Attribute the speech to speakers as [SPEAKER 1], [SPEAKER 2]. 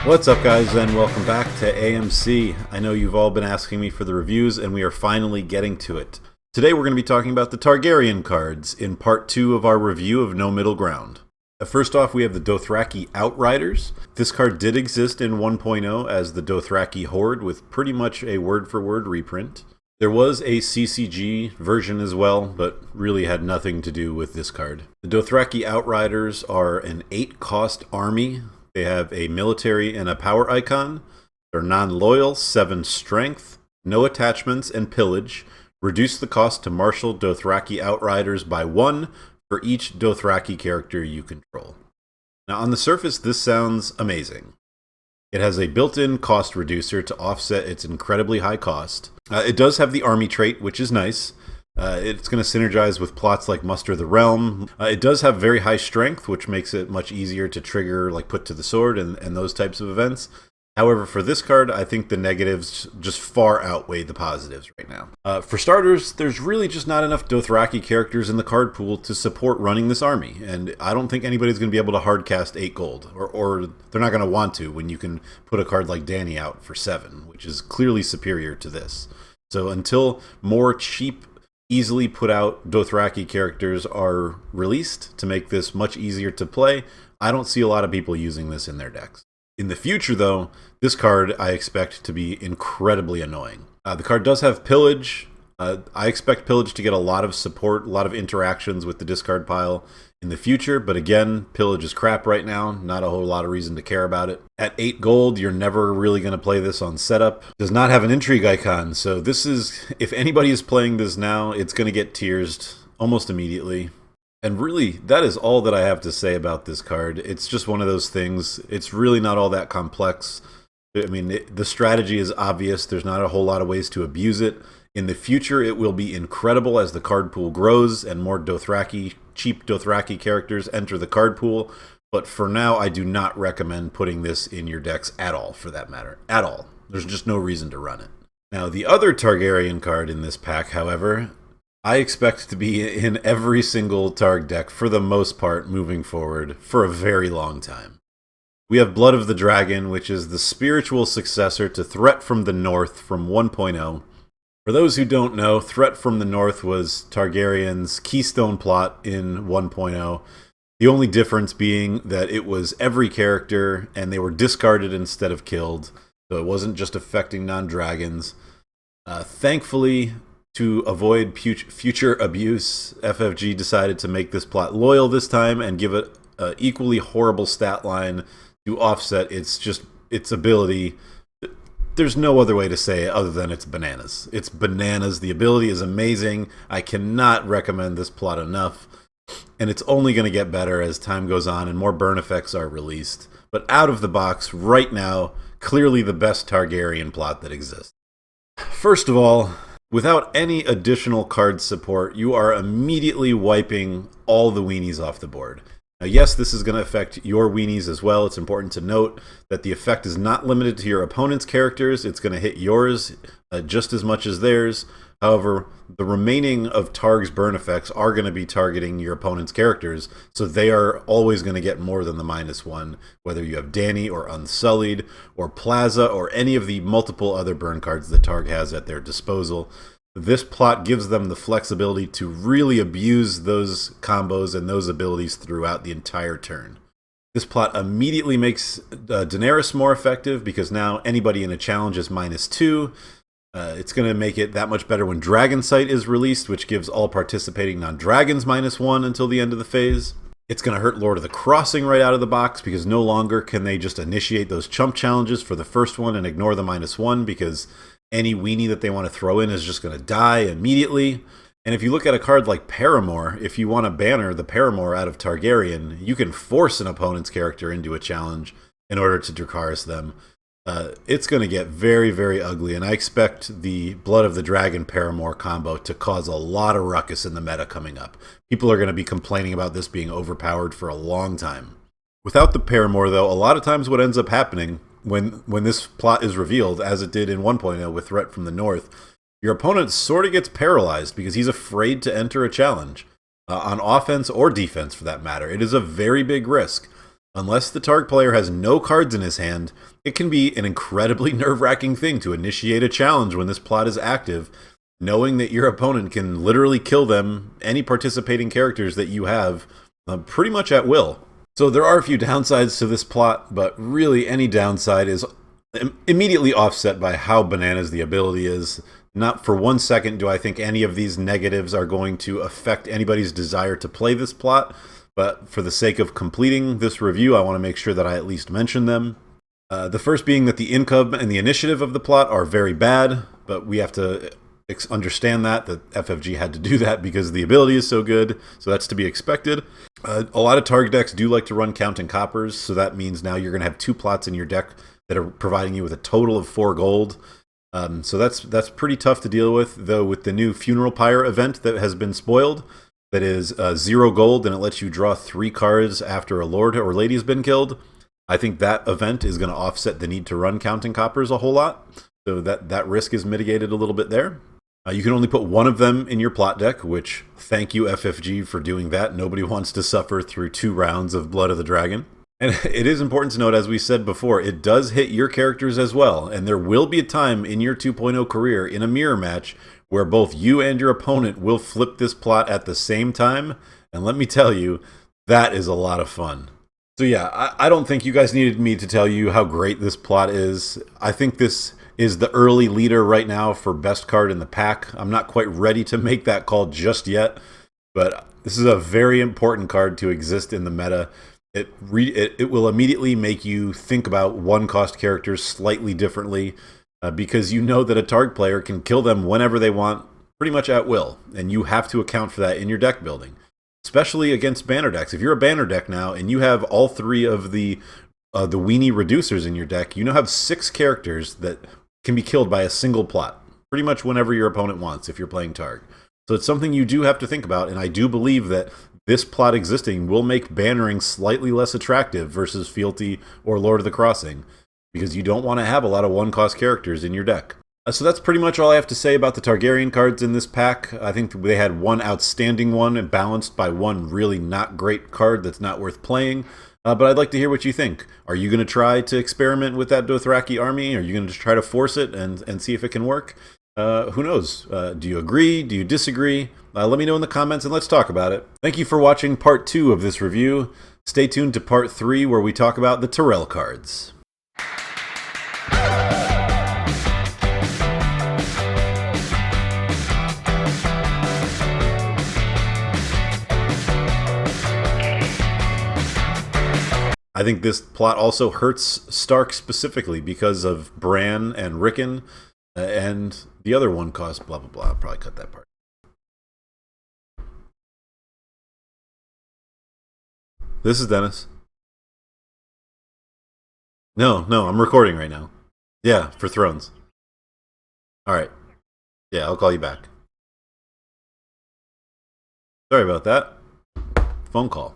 [SPEAKER 1] What's up, guys, and welcome back to AMC. I know you've all been asking me for the reviews, and we are finally getting to it. Today we're going to be talking about the Targaryen cards in part 2 of our review of No Middle Ground. First off, we have the Dothraki Outriders. This card did exist in 1.0 as the Dothraki Horde with pretty much a word-for-word reprint. There was a CCG version as well, but really had nothing to do with this card. The Dothraki Outriders are an 8-cost army. They have a military and a power icon. They're non-loyal, 7 strength, no attachments, and pillage. Reduce the cost to marshal Dothraki Outriders by 1 for each Dothraki character you control. Now, on the surface, this sounds amazing. It has a built-in cost reducer to offset its incredibly high cost. It does have the army trait, which is nice. It's going to synergize with plots like Muster the Realm. It does have very high strength, which makes it much easier to trigger, like Put to the Sword and those types of events. However, for this card, I think the negatives just far outweigh the positives right now. For starters, there's really just not enough Dothraki characters in the card pool to support running this army, and I don't think anybody's going to be able to hardcast 8 gold, or they're not going to want to when you can put a card like Dany out for 7, which is clearly superior to this. So until more cheap, easily put out Dothraki characters are released to make this much easier to play, I don't see a lot of people using this in their decks. In the future, though, this card I expect to be incredibly annoying. The card does have Pillage. I expect Pillage to get a lot of support, a lot of interactions with the discard pile in the future, but again, Pillage is crap right now, not a whole lot of reason to care about it. At 8 gold, you're never really going to play this on setup. Does not have an intrigue icon, so this is, if anybody is playing this now, it's going to get tiersed almost immediately. And really, that is all that I have to say about this card. It's just one of those things. It's really not all that complex. I mean, the strategy is obvious. There's not a whole lot of ways to abuse it. In the future, it will be incredible as the card pool grows and more cheap Dothraki characters enter the card pool. But for now, I do not recommend putting this in your decks at all, for that matter. At all. There's just no reason to run it. Now, the other Targaryen card in this pack, however, I expect to be in every single Targ deck for the most part moving forward for a very long time. We have Blood of the Dragon, which is the spiritual successor to Threat from the North from 1.0. For those who don't know, Threat from the North was Targaryen's keystone plot in 1.0. The only difference being that it was every character and they were discarded instead of killed, so it wasn't just affecting non-dragons. Thankfully, to avoid future abuse, FFG decided to make this plot loyal this time and give it an equally horrible stat line to offset its ability. There's no other way to say it other than it's bananas. It's bananas. The ability is amazing. I cannot recommend this plot enough. And it's only going to get better as time goes on and more burn effects are released. But out of the box, right now, clearly the best Targaryen plot that exists. First of all, without any additional card support, you are immediately wiping all the weenies off the board. Now, yes, this is going to affect your weenies as well. It's important to note that the effect is not limited to your opponent's characters. It's going to hit yours just as much as theirs. However, the remaining of Targ's burn effects are going to be targeting your opponent's characters, so they are always going to get more than the -1, whether you have Dany or Unsullied or Plaza or any of the multiple other burn cards that Targ has at their disposal. This plot gives them the flexibility to really abuse those combos and those abilities throughout the entire turn. This plot immediately makes Daenerys more effective because now anybody in a challenge is -2. It's going to make it that much better when Dragon Sight is released, which gives all participating non-dragons -1 until the end of the phase. It's going to hurt Lord of the Crossing right out of the box because no longer can they just initiate those chump challenges for the first one and ignore the -1 because any weenie that they want to throw in is just going to die immediately. And if you look at a card like Paramore, if you want to banner the Paramore out of Targaryen, you can force an opponent's character into a challenge in order to Dracarys them. It's going to get very, very ugly, and I expect the Blood of the Dragon Paramore combo to cause a lot of ruckus in the meta coming up. People are going to be complaining about this being overpowered for a long time. Without the Paramore, though, a lot of times what ends up happening when this plot is revealed, as it did in 1.0 with Threat from the North, your opponent sort of gets paralyzed because he's afraid to enter a challenge, on offense or defense for that matter. It is a very big risk. Unless the Targ player has no cards in his hand, it can be an incredibly nerve-wracking thing to initiate a challenge when this plot is active, knowing that your opponent can literally kill them, any participating characters that you have, pretty much at will. So there are a few downsides to this plot, but really any downside is immediately offset by how bananas the ability is. Not for 1 second do I think any of these negatives are going to affect anybody's desire to play this plot, but for the sake of completing this review, I want to make sure that I at least mention them. The first being that the income and the initiative of the plot are very bad, but we have to understand that FFG had to do that because the ability is so good, so that's to be expected. A lot of Targ decks do like to run counting coppers, so that means now you're going to have 2 plots in your deck that are providing you with a total of 4 gold. So that's pretty tough to deal with, though with the new Funeral Pyre event that has been spoiled, that is 0 gold, and it lets you draw 3 cards after a lord or lady has been killed. I think that event is going to offset the need to run counting coppers a whole lot, so that risk is mitigated a little bit there. You can only put 1 of them in your plot deck, which, thank you FFG for doing that. Nobody wants to suffer through 2 rounds of Blood of the Dragon. And it is important to note, as we said before, it does hit your characters as well, and there will be a time in your 2.0 career in a mirror match where both you and your opponent will flip this plot at the same time, and let me tell you, that is a lot of fun. So yeah, I don't think you guys needed me to tell you how great this plot is. I think this is the early leader right now for best card in the pack. I'm not quite ready to make that call just yet, but this is a very important card to exist in the meta. It will immediately make you think about 1-cost characters slightly differently, because you know that a Targ player can kill them whenever they want, pretty much at will, and you have to account for that in your deck building, especially against banner decks. If you're a banner deck now and you have all 3 of the weenie reducers in your deck, you now have 6 characters that can be killed by a single plot, pretty much whenever your opponent wants if you're playing Targ. So it's something you do have to think about, and I do believe that this plot existing will make bannering slightly less attractive versus Fealty or Lord of the Crossing, because you don't want to have a lot of 1-cost characters in your deck. So that's pretty much all I have to say about the Targaryen cards in this pack. I think they had 1 outstanding one and balanced by 1 really not great card that's not worth playing. But I'd like to hear what you think. Are you going to try to experiment with that Dothraki army? Are you going to try to force it and see if it can work? Who knows? Do you agree? Do you disagree? Let me know in the comments and let's talk about it. Thank you for watching part 2 of this review. Stay tuned to part 3 where we talk about the Tyrell cards. I think this plot also hurts Stark specifically because of Bran and Rickon and the other 1-cost blah blah blah. I'll probably cut that part. This is Dennis. No, I'm recording right now. Yeah, for Thrones. Alright. Yeah, I'll call you back. Sorry about that. Phone call.